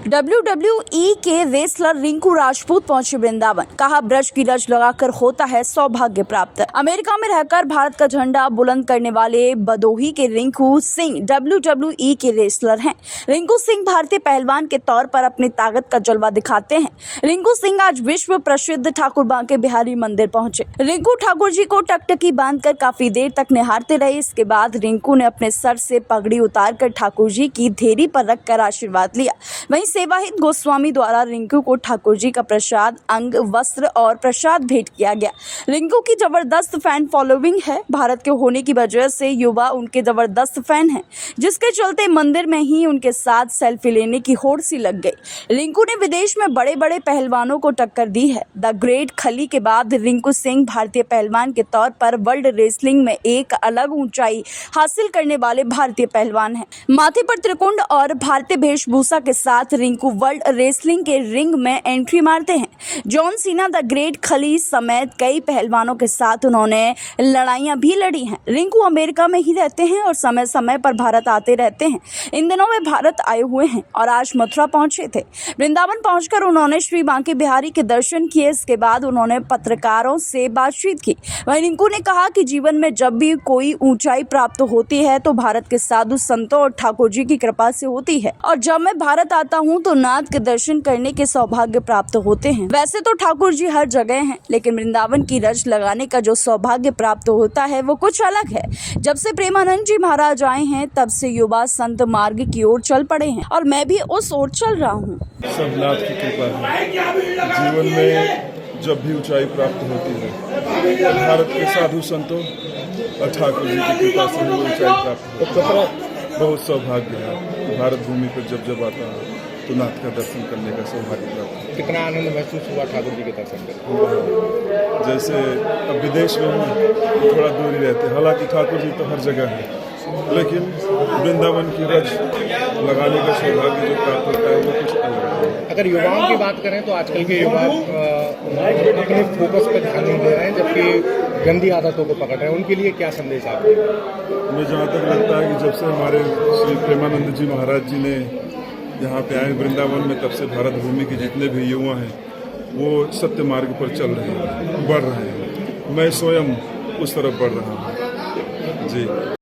WWE के wrestler Rinku Rajput पहुंचे वृंदावन, कहा ब्रज की रज लगाकर होता है सौभाग्य प्राप्त। अमेरिका में रहकर भारत का झंडा बुलंद करने वाले भदोही के रिंकू सिंह WWE के रेसलर हैं। रिंकू सिंह भारतीय पहलवान के तौर पर अपनी ताकत का जलवा दिखाते हैं। रिंकू सिंह आज विश्व प्रसिद्ध ठाकुर बांके बिहारी मंदिर पहुंचे। रिंकू ठाकुर जी को टकटकी बांधकर काफी देर तक निहारते रहे। इसके बाद रिंकू ने अपने सर से पगड़ी उतारकर ठाकुर जी की धेरी पर रखकर आशीर्वाद लिया। वहीं सेवाहित गोस्वामी द्वारा रिंकू को ठाकुर जी का प्रसाद, अंग, वस्त्र और प्रसाद भेंट किया गया। रिंकू की जबरदस्त फैन फॉलोइंग है। भारत के होने की वजह से युवा उनके जबरदस्त फैन हैं, जिसके चलते मंदिर में ही उनके साथ सेल्फी लेने की होड़ सी लग गई। रिंकू ने विदेश में बड़े बड़े पहलवानों को टक्कर दी है। द ग्रेट खली के बाद रिंकू सिंह भारतीय पहलवान के तौर पर वर्ल्ड रेसलिंग में एक अलग ऊंचाई हासिल करने वाले भारतीय पहलवान हैं। माथे पर त्रिकुंड और भारतीय वेशभूषा के साथ रिंकू वर्ल्ड रेसलिंग के रिंग में एंट्री मारते हैं। जॉन सीना, द ग्रेट खली समेत कई पहलवानों के साथ उन्होंने लड़ाइयां भी लड़ी हैं। रिंकू अमेरिका में ही रहते हैं और समय समय पर भारत आते रहते हैं। इन दिनों वे भारत आए हुए हैं और आज मथुरा पहुंचे थे। वृंदावन पहुंचकर उन्होंने श्री बांके बिहारी के दर्शन किए। इसके बाद उन्होंने पत्रकारों से बातचीत की। वहीं रिंकू ने कहा कि जीवन में जब भी कोई ऊंचाई प्राप्त होती है तो भारत के साधु संतों और ठाकुर जी की कृपा से होती है, और जब मैं भारत आता हूं तो नाथ के दर्शन करने के सौभाग्य प्राप्त होते हैं। वैसे तो ठाकुर जी हर जगह हैं, लेकिन वृंदावन की रज लगाने का जो सौभाग्य प्राप्त होता है वो कुछ अलग है। जब से प्रेमानंद जी महाराज आए हैं तब से युवा संत मार्ग की ओर चल पड़े हैं और मैं भी उस ओर चल रहा हूँ। सब नाथ की कृपा है। जीवन में जब भी ऊंचाई प्राप्त होती है तो भारत के साधु संतों और ठाकुर जी की कृपा से ही ऊंचाई प्राप्त होती है। बहुत सौभाग्य है। भारत भूमि पर जब आता है तो नाथ का दर्शन करने का सौभाग्य प्राप्त है। कितना आनंद महसूस हुआ ठाकुर जी के दर्शन करके? जैसे अब विदेश में तो थोड़ा दूर ही रहते हैं, हालांकि ठाकुर जी तो हर जगह है, लेकिन वृंदावन की रज लगाने का सौभाग्य जो प्राप्त होता है वो कुछ अलग है। अगर युवाओं की बात करें तो आजकल के युवा अपने फोकस पर ध्यान नहीं दे रहे हैं, जबकि गंदी आदतों को पकड़ रहे हैं। उनके लिए क्या संदेश आप देंगे? मुझे जहाँ तक लगता है कि जब से हमारे श्री प्रेमानंद जी महाराज जी ने यहाँ पे आए वृंदावन में, तब से भारत भूमि के जितने भी युवा हैं वो सत्य मार्ग पर चल रहे हैं, बढ़ रहे हैं। मैं स्वयं उस तरफ बढ़ रहा हूँ जी।